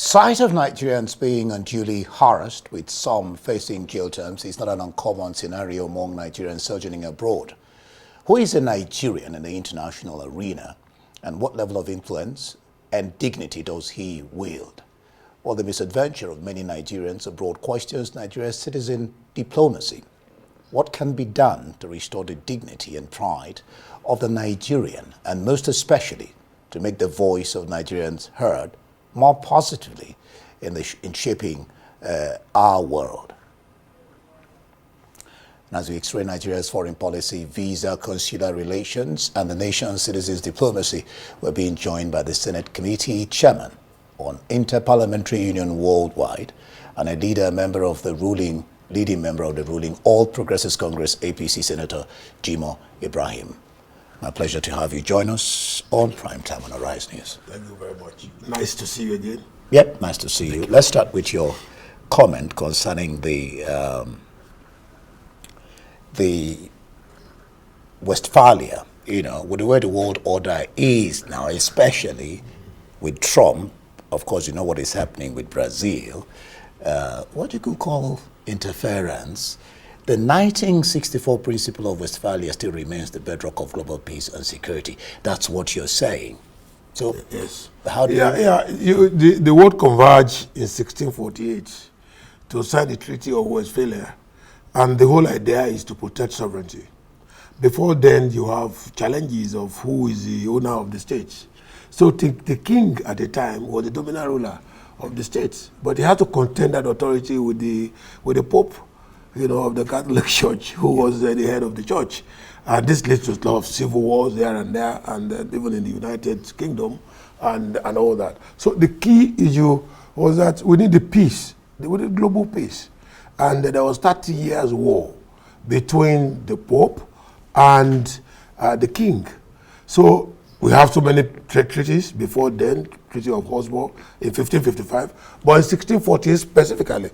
Sight of Nigerians being unduly harassed, with some facing jail terms, is not an uncommon scenario among Nigerians sojourning abroad. Who is a Nigerian in the international arena, and what level of influence and dignity does he wield? Well, the misadventure of many Nigerians abroad questions Nigeria's citizen diplomacy. What can be done to restore the dignity and pride of the Nigerian, and most especially to make the voice of Nigerians heard more positively in shaping our world? And as we explain Nigeria's foreign policy, visa, consular relations, and the nation's citizens' diplomacy, we're being joined by the Senate Committee Chairman on Interparliamentary Union Worldwide and a leading member of the ruling All Progressives Congress APC Senator Ibrahim. My pleasure to have you join us on Prime Time on Arise News. Thank you very much. Nice to see you again. Yep, nice to see you. Let's start with your comment concerning the Westfallia, with the way the world order is now, especially with Trump. Of course, you know what is happening with Brazil. What you could call interference. The 1964 principle of Westphalia still remains the bedrock of global peace and security. That's what you're saying. So, yes. How do the world converged in 1648 to sign the Treaty of Westphalia, and the whole idea is to protect sovereignty. Before then, you have challenges of who is the owner of the state. So the king at the time was the dominant ruler of the state, but he had to contend that authority with the Pope, of the Catholic Church, who was the head of the church. And this led to a lot of civil wars there and there, and even in the United Kingdom and all that. So the key issue was that we need the peace, we need global peace. And there was 30 years war between the Pope and the king. So we have so many treaties before then, Treaty of Hosborough in 1555, but in 1648 specifically,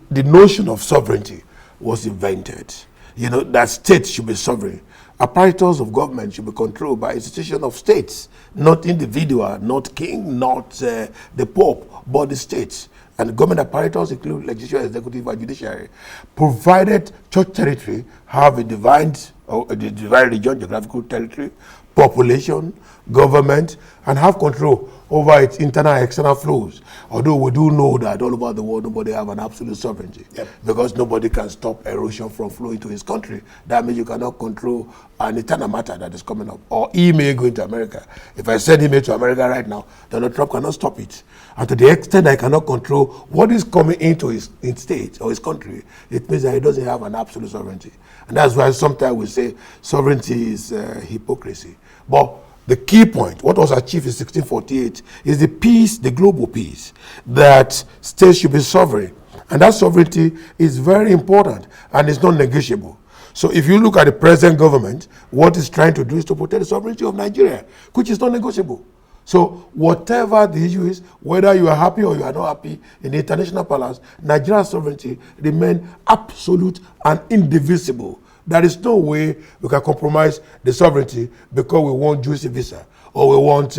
the notion of sovereignty was invented. That states should be sovereign. Apparatus of government should be controlled by institution of states, not individual, not king, not the Pope, but the states. And the government apparatus include legislature, executive, and judiciary, provided church territory have a divided region, geographical territory, population, government, and have control over its internal and external flows. Although we do know that all over the world, nobody have an absolute sovereignty. Yep. Because nobody can stop erosion from flowing to his country. That means you cannot control an internal matter that is coming up. Or email going to America. If I send email to America right now, Donald Trump cannot stop it. And to the extent I cannot control what is coming into his state or his country, it means that he doesn't have an absolute sovereignty. And that's why sometimes we say sovereignty is hypocrisy. But the key point, what was achieved in 1648, is the peace, the global peace, that states should be sovereign. And that sovereignty is very important and it's not negotiable. So if you look at the present government, what it's trying to do is to protect the sovereignty of Nigeria, which is not negotiable. So whatever the issue is, whether you are happy or you are not happy, in the international balance, Nigeria's sovereignty remains absolute and indivisible. There is no way we can compromise the sovereignty because we want juicy visa or we want,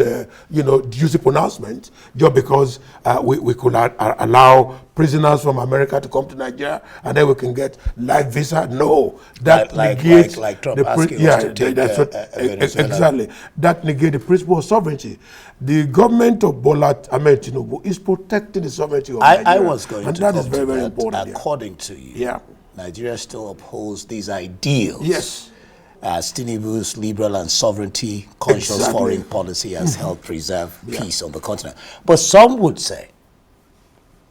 juicy pronouncement just because we could allow prisoners from America to come to Nigeria and then we can get life visa. No, that negates like Trump asking us to take exactly. That negates the principle of sovereignty. The government of Bola Ahmed Tinubu is protecting the sovereignty of Nigeria. I was going and to that come is very, to very that. important. According to you. Yeah. Nigeria still upholds these ideals. Yes. As Tinubu's liberal and sovereignty-conscious foreign policy has helped preserve peace on the continent. But some would say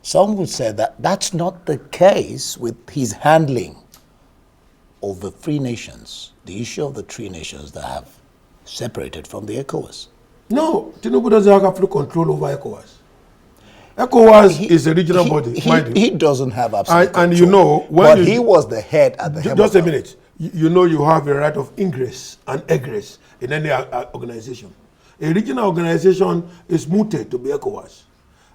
that that's not the case with his handling of the three nations, the issue of the three nations that have separated from the ECOWAS. No, Tinubu doesn't have absolute control over ECOWAS. ECOWAS is a regional body, mind you. He doesn't have absolute control. And he was the head at the head. Just a minute. You have a right of ingress and egress in any organization. A regional organization is mooted to be ECOWAS.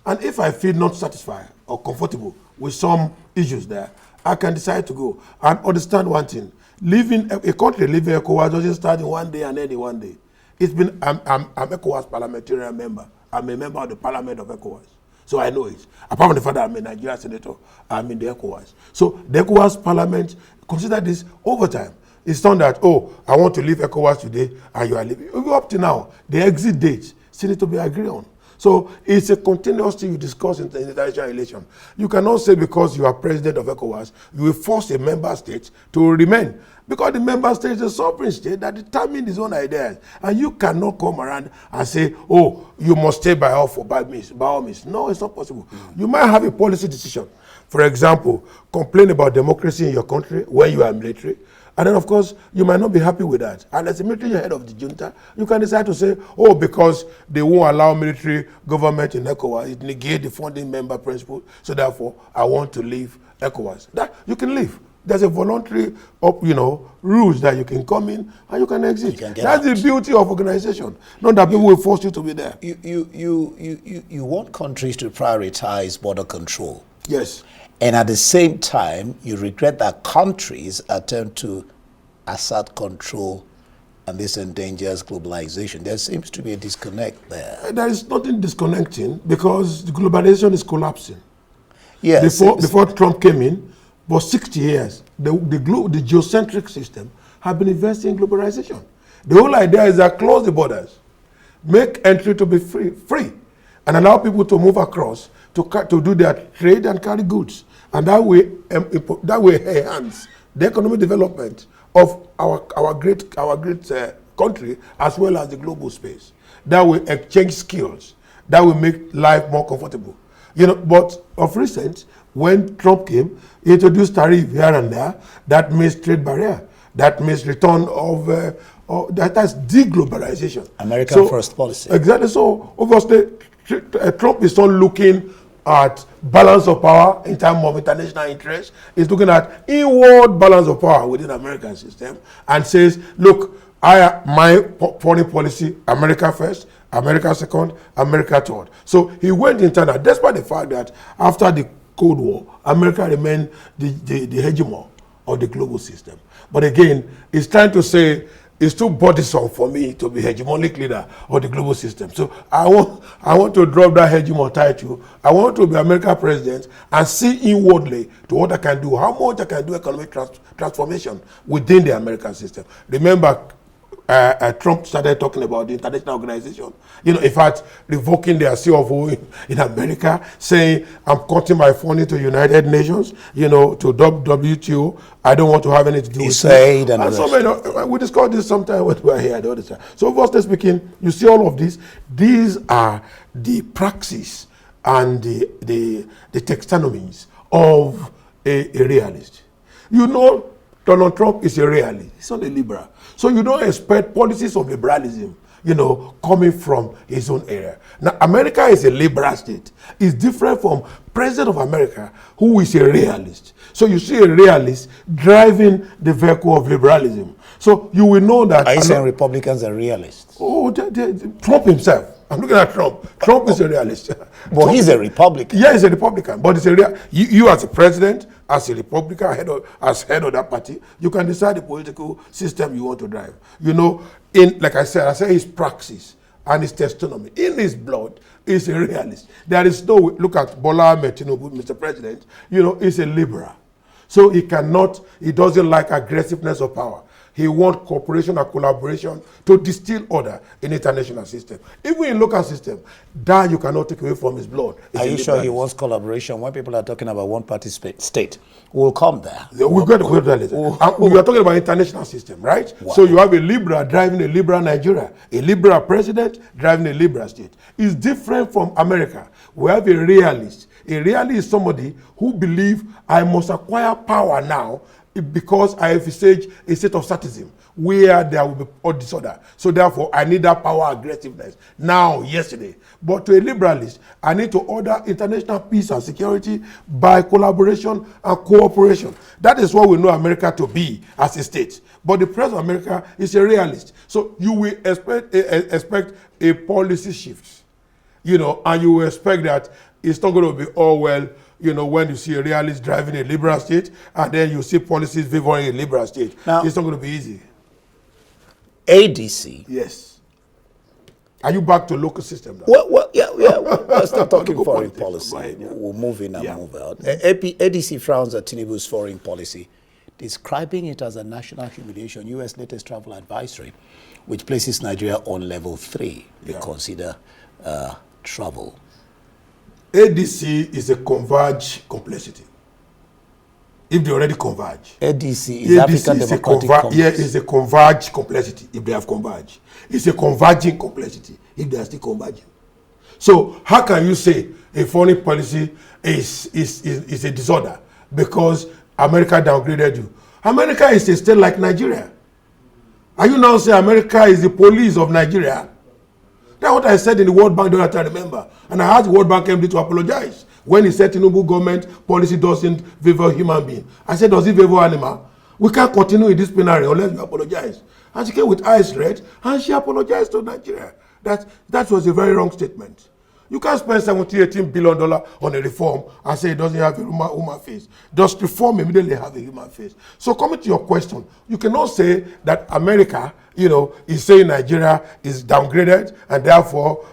And if I feel not satisfied or comfortable with some issues there, I can decide to go. And understand one thing. A country leaving ECOWAS doesn't start in one day and end in one day. I'm ECOWAS parliamentarian member. I'm a member of the parliament of ECOWAS. So I know it. Apart from the fact that I'm a Nigerian senator, I'm in the ECOWAS. So the ECOWAS parliament consider this over time. It's not that, oh, I want to leave ECOWAS today and you are leaving. Up to now, the exit date still need to be agreed on. So it's a continuous thing you discuss in international relations. You cannot say because you are president of ECOWAS, you will force a member state to remain. Because the member state is a sovereign state that determines its own ideas. And you cannot come around and say, oh, you must stay by all means. No, it's not possible. You might have a policy decision. For example, complain about democracy in your country when you are military. And then, of course, you might not be happy with that. And as a military head of the junta, you can decide to say, oh, because they won't allow military government in ECOWAS, it negates the founding member principle, so therefore, I want to leave ECOWAS. That you can leave. There's a voluntary, rules that you can come in and you can exit. That's the beauty of organization. Not that people will force you to be there. You want countries to prioritize border control. Yes. And at the same time, you regret that countries attempt to assert control, and this endangers globalization. There seems to be a disconnect there. There is nothing disconnecting because the globalization is collapsing. Yes. Before Trump came in, for 60 years, the geocentric system have been investing in globalization. The whole idea is that close the borders, make entry to be free, and allow people to move across to do their trade and carry goods. And that way enhance the economic development of our great country as well as the global space. That will exchange skills. That will make life more comfortable. But of recent, when Trump came, he introduced tariff here and there. That means trade barrier. That means return of that's deglobalization. American first policy. Exactly. So obviously, Trump is not looking at balance of power in terms of international interest. He's looking at inward balance of power within the American system and says, look, my foreign policy, America first, America second, America third. So he went internal, despite the fact that after the Cold War, America remained the hegemon of the global system. But again, he's trying to say, it's too burdensome for me to be hegemonic leader of the global system. So I want to drop that hegemon title. I want to be American president and see inwardly to what I can do, how much I can do economic transformation within the American system. Remember, Trump started talking about the international organization. In fact, revoking their CFO in America, saying, I'm cutting my funding to United Nations, to WTO. I don't want to have anything to do with it. And so many, we discussed this sometime when we were here the other time. So, firstly speaking, you see all of this. These are the praxis and the taxonomies of a realist. Donald Trump is a realist. He's not a liberal. So you don't expect policies of liberalism, coming from his own area. Now, America is a liberal state. It's different from President of America, who is a realist. So you see a realist driving the vehicle of liberalism. So you will know that... Are you saying Republicans are realists? Oh, Trump himself. I'm looking at Trump. Trump is a realist. But he's a Republican. Yeah, he's a Republican. But it's you as a president, as a Republican, as head of that party, you can decide the political system you want to drive. Like I said his praxis and his testimony. In his blood, he's a realist. There is no way. Look at Bola Ahmed Tinubu, Mr. President. He's a liberal. So he doesn't like aggressiveness of power. He wants cooperation and collaboration to distill order in the international system. Even in local system, that you cannot take away from his blood. Are you sure he wants collaboration? When people are talking about one-party state, we'll come there. We'll get to that later. We are talking about international system, right? Wow. So you have a liberal driving a liberal Nigeria, a liberal president driving a liberal state. It's different from America. We have a realist. A realist is somebody who believes I must acquire power now because I have a state of statism where there will be all disorder. So therefore, I need that power aggressiveness now, yesterday. But to a liberalist, I need to order international peace and security by collaboration and cooperation. That is what we know America to be as a state. But the president of America is a realist. So you will expect a policy shift, and you will expect that it's not going to be all well, when you see a realist driving a liberal state, and then you see policies favoring a liberal state. Now, it's not going to be easy. ADC. Yes. Are you back to local system now? Well, yeah, Yeah, we're still talking foreign politics, policy. right, yeah. We'll move in and Yeah. move out. ADC frowns at Tinubu's foreign policy, describing it as a national humiliation. U.S. latest travel advisory, which places Nigeria on level 3. They consider travel. ADC is a converge complexity. If they already converge. ADC is African Democratic Congress. Yeah, it's a converge complexity if they have converged. It's a converging complexity if they are still converging. So how can you say a foreign policy is a disorder because America downgraded you? America is a state like Nigeria. Are you now saying America is the police of Nigeria? That's what I said in the World Bank, don't I remember. And I asked the World Bank MD to apologize when he said Tinubu government policy doesn't favor human being. I said, does it favor animal? We can't continue in this plenary unless you apologize. And she came with eyes red and she apologized to Nigeria. That was a very wrong statement. You can't spend $18 billion on a reform and say it doesn't have a human face. Does reform immediately have a human face? So coming to your question, you cannot say that America, is saying Nigeria is downgraded and therefore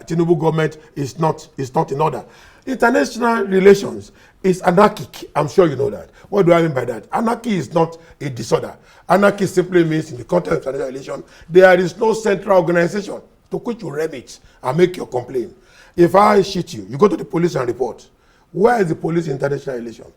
Tinubu government is not in order. International relations is anarchic. I'm sure you know that. What do I mean by that? Anarchy is not a disorder. Anarchy simply means in the context of international relations, there is no central organization to which you remit and make your complaint. If I shoot you, you go to the police and report. Where is the police in international relations?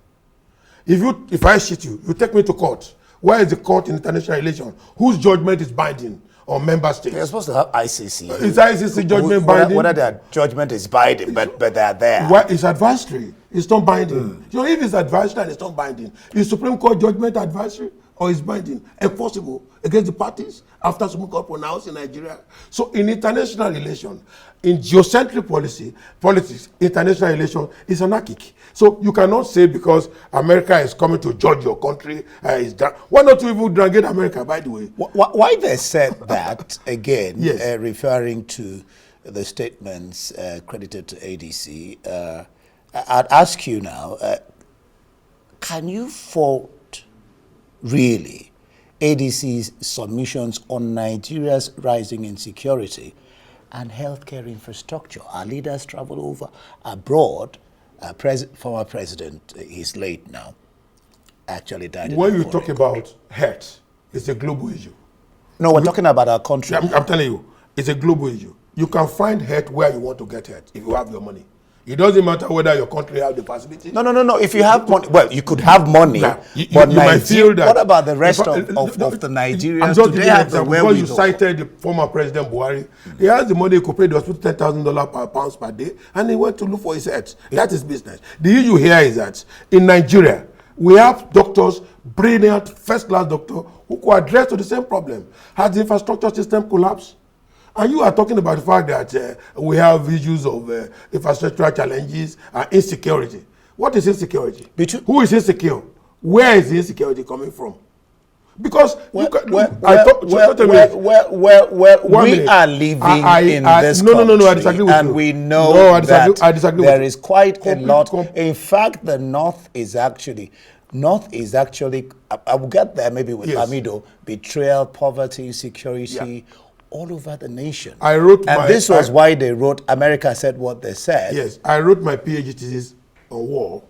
If I shoot you, you take me to court. Where is the court in international relations? Whose judgment is binding on member states? You're supposed to have ICC. Is ICC judgment binding? Whether their judgment is binding, but they're there. Why? It's advisory. It's not binding. If it's advisory and it's not binding, is Supreme Court judgment advisory or is binding, enforceable against the parties after Supreme Court pronounced in Nigeria? So in international relations, in geocentric politics, international relations is anarchic. So you cannot say because America is coming to judge your country, why not you even drag America, by the way? Why they said that, again, Yes. referring to the statements credited to ADC, I'd ask you now, can you fault really ADC's submissions on Nigeria's rising insecurity and healthcare infrastructure? Our leaders travel over abroad. Former president, he's late now, actually died. When you talk about health, it's a global issue. No, we're talking about our country. I'm telling you, it's a global issue. You can find health where you want to get health if you have your money. It doesn't matter whether your country has the facility. No. If you have money, well, you could have money, but you might feel that. What about the rest of the Nigerians? Do they have the wherewithal? You cited the former President Buhari. He has the money, he could pay the hospital $10,000 per day, and he went to look for his health. That is business. The issue here is that in Nigeria, we have doctors, brilliant, first-class doctors, who could address to the same problem. Has the infrastructure system collapsed? And you are talking about the fact that we have issues of infrastructural challenges and insecurity. What is insecurity? Who is insecure? Where is the insecurity coming from? Because we are living in this country, I disagree with and you. we know I disagree there with is quite a lot. In fact, the North is actually, I will get there maybe with Amido, betrayal, poverty, insecurity, all over the nation. This was why they wrote, America said what they said. Yes, I wrote my PhD thesis on war,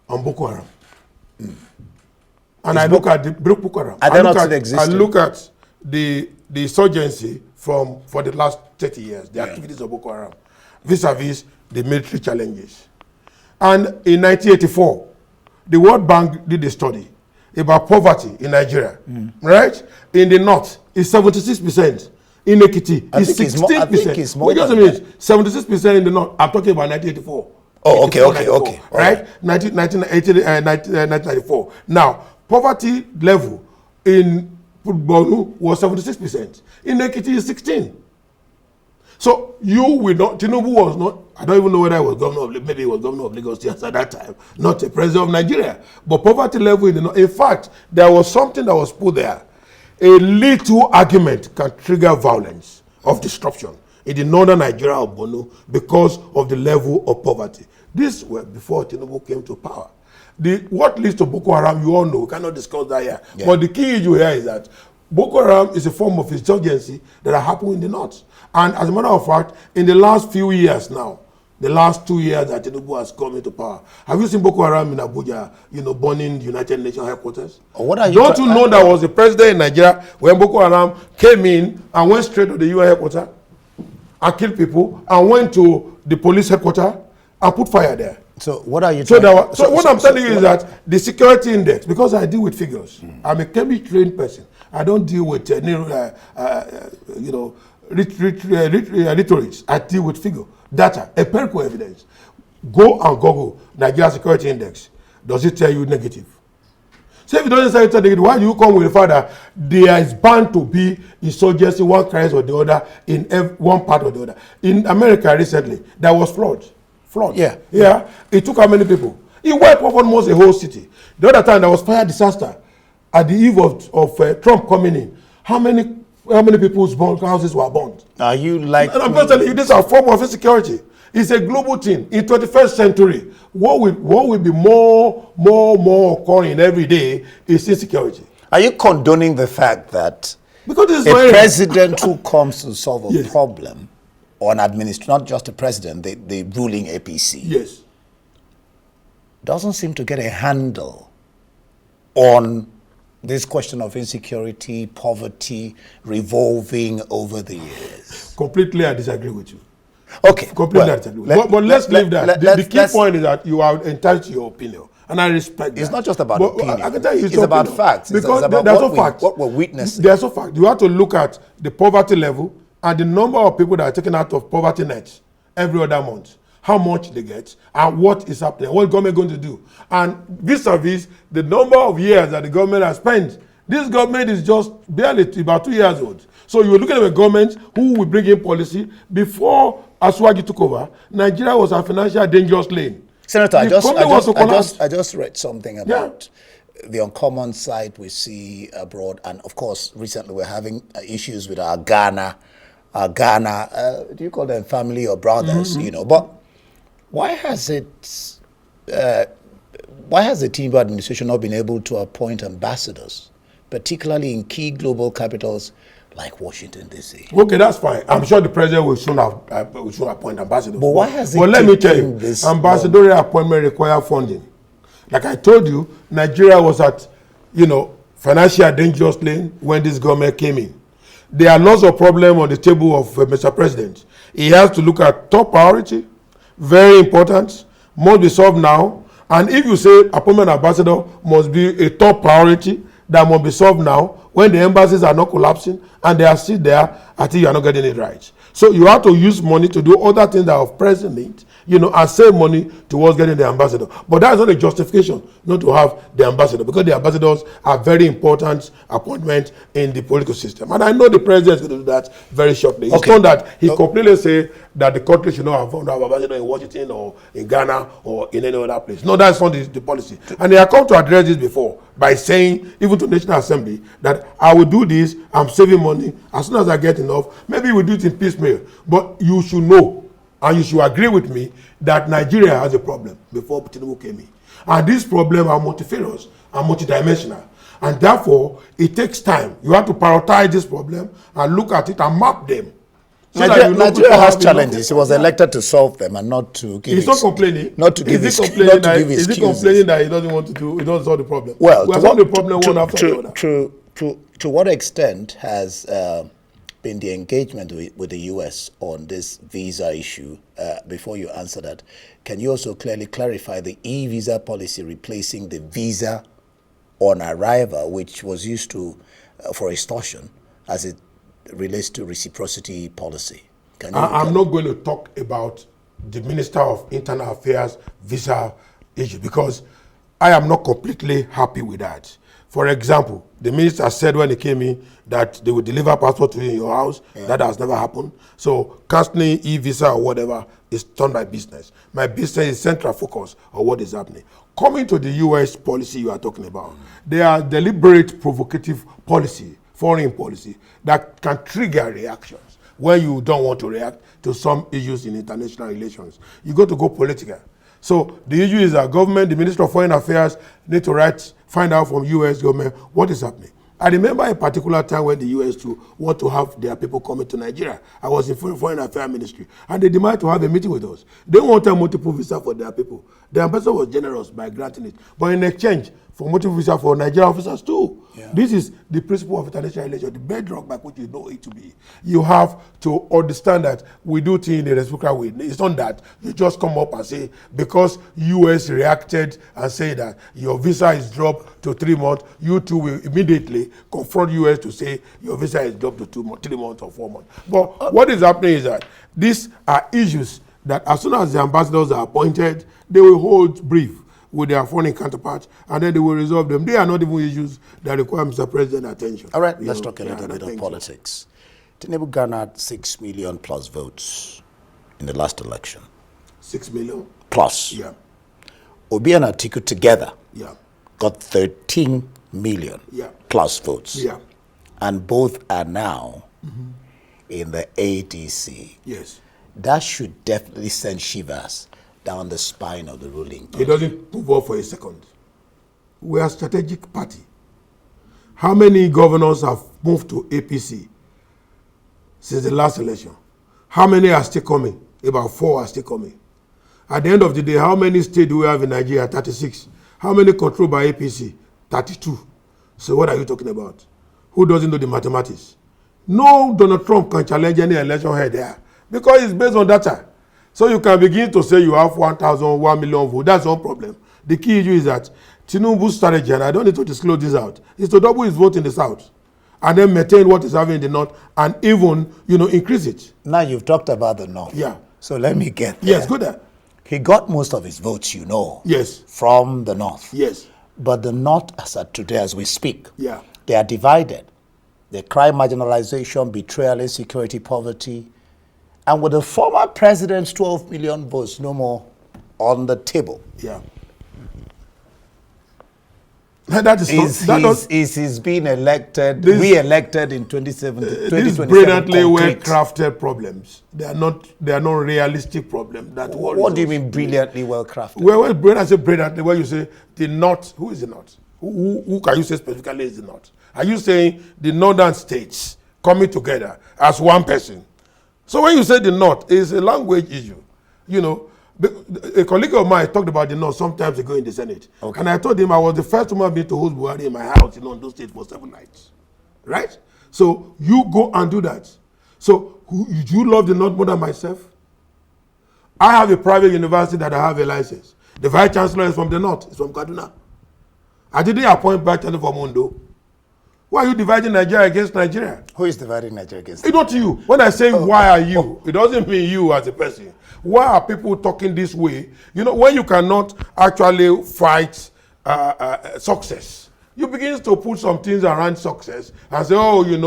on Boko Haram. And I look at the Boko Haram. I look at the insurgency for the last 30 years, the activities of Boko Haram, vis-a-vis the military challenges. And in 1984, the World Bank did a study about poverty in Nigeria, right? In the North, it's 76%. In Ekiti, it's 16%. I think it's more than that. 76% in the North. I'm talking about 1984. Oh, okay. Right? 1994. Now, poverty level in Bonu was 76%. In Ekiti is 16%. So you will not, Tinubu was not, I don't even know whether he was governor of, maybe he was governor of Lagos State at that time, not a president of Nigeria. But poverty level in the North, in fact, there was something that was put there. A little argument can trigger violence of disruption in the northern Nigeria of Borno because of the level of poverty. This was before Tinubu came to power. What leads to Boko Haram, you all know, we cannot discuss that here. But the key issue here is that Boko Haram is a form of insurgency that are happening in the north. And as a matter of fact, in the last few years now, the last 2 years that Tinubu has come into power, have you seen Boko Haram in Abuja, burning United Nations headquarters? Don't you know there was a president in Nigeria when Boko Haram came in and went straight to the UN headquarters and killed people and went to the police headquarters and put fire there? So what are you what I'm telling you is that the security index, because I deal with figures, I'm a chemistry trained person. I don't deal with rhetorics. I deal with figure, data, empirical evidence. Go and Google Nigeria Security Index. Does it tell you negative? So if it doesn't say negative, why do you come with the fact that there is bound to be insurgency, one crisis or the other, in one part or the other? In America recently, there was flood. Yeah. It took how many people? It wiped off almost a whole city. The other time there was fire disaster at the eve of Trump coming in. How many people's houses were burned? Are you like? And I'm just telling you, this is a form of insecurity. It's a global thing. In 21st century, what will be more occurring every day is insecurity. Are you condoning the fact that because this is a president who comes to solve a yes. problem, or an administrator, not just a president, the ruling APC, yes, doesn't seem to get a handle on this question of insecurity, poverty, revolving over the years? Completely, I disagree with you. Okay. Completely, I disagree. But let's leave that. The key point is that you are entitled to your opinion, and I respect that. It's not just about opinion. I can tell you it's about facts. Because it's about what we're witnessing. There's a fact. You have to look at the poverty level and the number of people that are taken out of poverty net every other month, how much they get, and what is happening, what government going to do. And vis-a-vis the number of years that the government has spent. This government is just barely about 2 years old. So you're looking at a government who will bring in policy. Before Aswagi took over, Nigeria was a financial dangerous lane. Senator, I just read something about the uncommon sight we see abroad, and of course, recently we're having issues with our Ghana, do you call them family or brothers, but why has the Tinubu administration not been able to appoint ambassadors, particularly in key global capitals like Washington, D.C.? Okay, that's fine. I'm sure the president will soon appoint ambassadors. But why has it let me tell you, ambassadorial appointment require funding. Like I told you, Nigeria was at, financial dangerous lane when this government came in. There are lots of problems on the table of Mr. President. He has to look at top priority, very important, must be solved now. And if you say appointment ambassador must be a top priority that must be solved now, when the embassies are not collapsing and they are still there, I think you are not getting it right. So you have to use money to do other things that are of present need, and save money towards getting the ambassador. But that is not a justification not to have the ambassador, because the ambassadors are very important appointments in the political system. And I know the president is going to do that very shortly. It's not that he completely say that the country should not have an ambassador in Washington or in Ghana or in any other place. No, that's not the policy. And they have come to address this before by saying, even to the National Assembly, that I will do this, I'm saving money, as soon as I get enough, maybe we'll do it in piecemeal. But you should know, and you should agree with me, that Nigeria has a problem before Tinubu came in. And these problems are multifarious and multidimensional. And therefore, it takes time. You have to prioritize this problem and look at it and map them. So Nigeria has challenges. He was elected to solve them and not to give. He's not complaining. Not to give his excuses. Is he complaining that he doesn't want to do? He doesn't solve the problem. Well, we have solved the problem one after the other. To what extent has been the engagement with the U.S. on this visa issue? Before you answer that, can you also clearly clarify the e-visa policy replacing the visa on arrival, which was used to for extortion, as it relates to reciprocity policy? I'm not going to talk about the Minister of Internal Affairs visa issue, because I am not completely happy with that. For example, the minister said when he came in that they would deliver passport to you in your house. That has never happened. So cancelling e-visa or whatever is done by business. My business is central focus on what is happening. Coming to the U.S. policy you are talking about, they are deliberate, provocative policy, foreign policy, that can trigger reactions when you don't want to react to some issues in international relations. You got to go political. So the issue is that government, the Minister of Foreign Affairs, need to find out from U.S. government what is happening. I remember a particular time when the US to want to have their people coming to Nigeria. I was in Foreign Affairs Ministry, and they demanded to have a meeting with us. They wanted multiple visa for their people. The ambassador was generous by granting it, but in exchange for multiple visa for Nigerian officers too. Yeah. This is the principle of international relations, the bedrock by which you know it to be. You have to understand that we do things in a reciprocal way. It's not that you just come up and say, because US reacted and say that your visa is dropped to 3 months, you too will immediately confront US to say your visa is dropped to 3 months or 4 months. But what is happening is that these are issues that as soon as the ambassadors are appointed, they will hold brief with their foreign counterparts, and then they will resolve them. They are not even issues that require Mr. President attention. All right, let's talk a little bit of politics. Tinubu garnered 6 million plus votes in the last election. 6 million? Plus. Yeah. Obi and Atiku together got 13 million plus votes. Yeah. And both are now in the ADC. Yes. That should definitely send shivers down the spine of the ruling party. It doesn't move up for a second. We are a strategic party. How many governors have moved to APC since the last election? How many are still coming? About 4 are still coming. At the end of the day, how many states do we have in Nigeria? 36. How many controlled by APC? 32. So what are you talking about? Who doesn't know the mathematics? No Donald Trump can challenge any election head there because it's based on data. So you can begin to say you have 1,000, 1 million votes. That's one problem. The key issue is that Tinubu's strategy, and I don't need to disclose this out, is to double his vote in the south and then maintain what is happening in the north and even, increase it. Now you've talked about the north. Yeah. So let me get there. Yes, go there. He got most of his votes, Yes. from the north. Yes. But the north, as at today, as we speak, they are divided. The crime, marginalization, betrayal, insecurity, poverty. And with the former president's 12 million votes no more on the table. Yeah. That is he's being elected, re-elected in 2017. These brilliantly well-crafted problems. They are not realistic problems. What do you mean brilliantly well-crafted? Well, when I say brilliantly, when you say the North, who is the North? Who can you say specifically is the North? Are you saying the northern states coming together as one person? So when you say the North, it's a language issue. A colleague of mine talked about the North sometimes ago in the Senate. Okay. And I told him I was the first woman being to host Buhari in my house in Ondo State for 7 nights. Right? So you go and do that. So do you love the North more than myself? I have a private university that I have a license. The vice chancellor is from the North. It's from Kaduna. I didn't appoint vice chancellor from Ondo. Why are you dividing Nigeria against Nigeria? Who is dividing Nigeria against Nigeria? It's not you. When I say why are you, it doesn't mean you as a person. Why are people talking this way? When you cannot actually fight success, you begin to put some things around success and say, the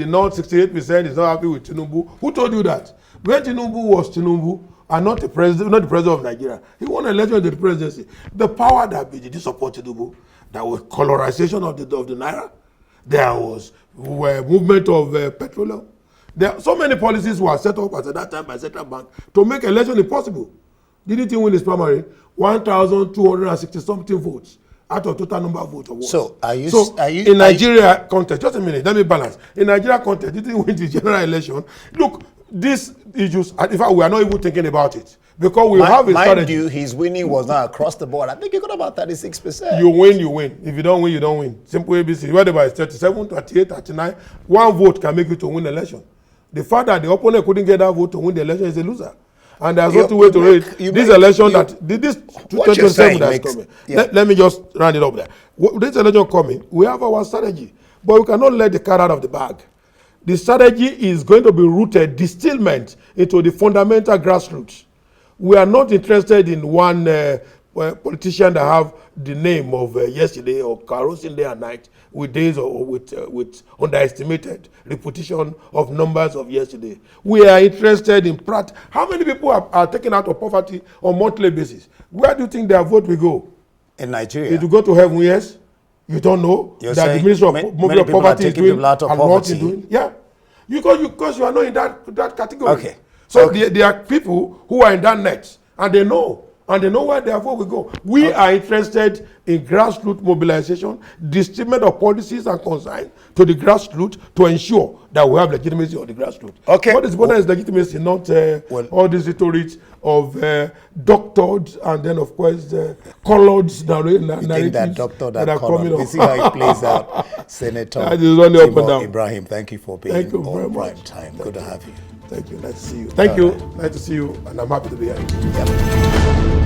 North 68% is not happy with Tinubu. Who told you that? When Tinubu was Tinubu and not the president of Nigeria, he won an election to the presidency. The power that did support Tinubu, there was colorization of the naira. There was movement of petroleum. There are so many policies were set up at that time by Central Bank to make election impossible. Didn't he win his primary? 1,260-something votes out of total number of votes. So, in Nigeria context, just a minute, let me balance. In Nigeria context, didn't win the general election. Look, these issues, in fact, we are not even thinking about it. Because we have a strategy. Mind you, his winning was not across the board. I think he got about 36%. You win, you win. If you don't win, you don't win. Simple ABC. Whatever is 37, 38, 39, one vote can make you to win the election. The fact that the opponent couldn't get that vote to win the election is a loser. And there's no way to read this election this 2027 that's coming. Let me just round it up there. This election coming, we have our strategy. But we cannot let the cat out of the bag. The strategy is going to be rooted, distillment into the fundamental grassroots. We are not interested in one politician that have the name of yesterday or carousing day and night with days or with underestimated reputation of numbers of yesterday. We are interested in how many people are taken out of poverty on a monthly basis? Where do you think their vote will go? In Nigeria. It will go to heaven, yes? You don't know You're that the Ministry of Poverty is doing and what is doing? Yeah. Because you are not in that category. Okay. So there are people who are in that net and they know and they know where their vote will go. We are interested in grassroots mobilization, distribution of policies and consign to the grassroots to ensure that we have legitimacy on the grassroots. Okay. What is important is legitimacy, not all these rhetoric of doctored and then, of course, colored narratives. You think that doctor, that are colored, coming we up. see how it plays out. Senator That is only up and down. Ibrahim, thank you for being Thank you very on Prime much. Time. Good to have you. Thank you. Nice to see you. Thank you. Nice to see you, and I'm happy to be here. Yep.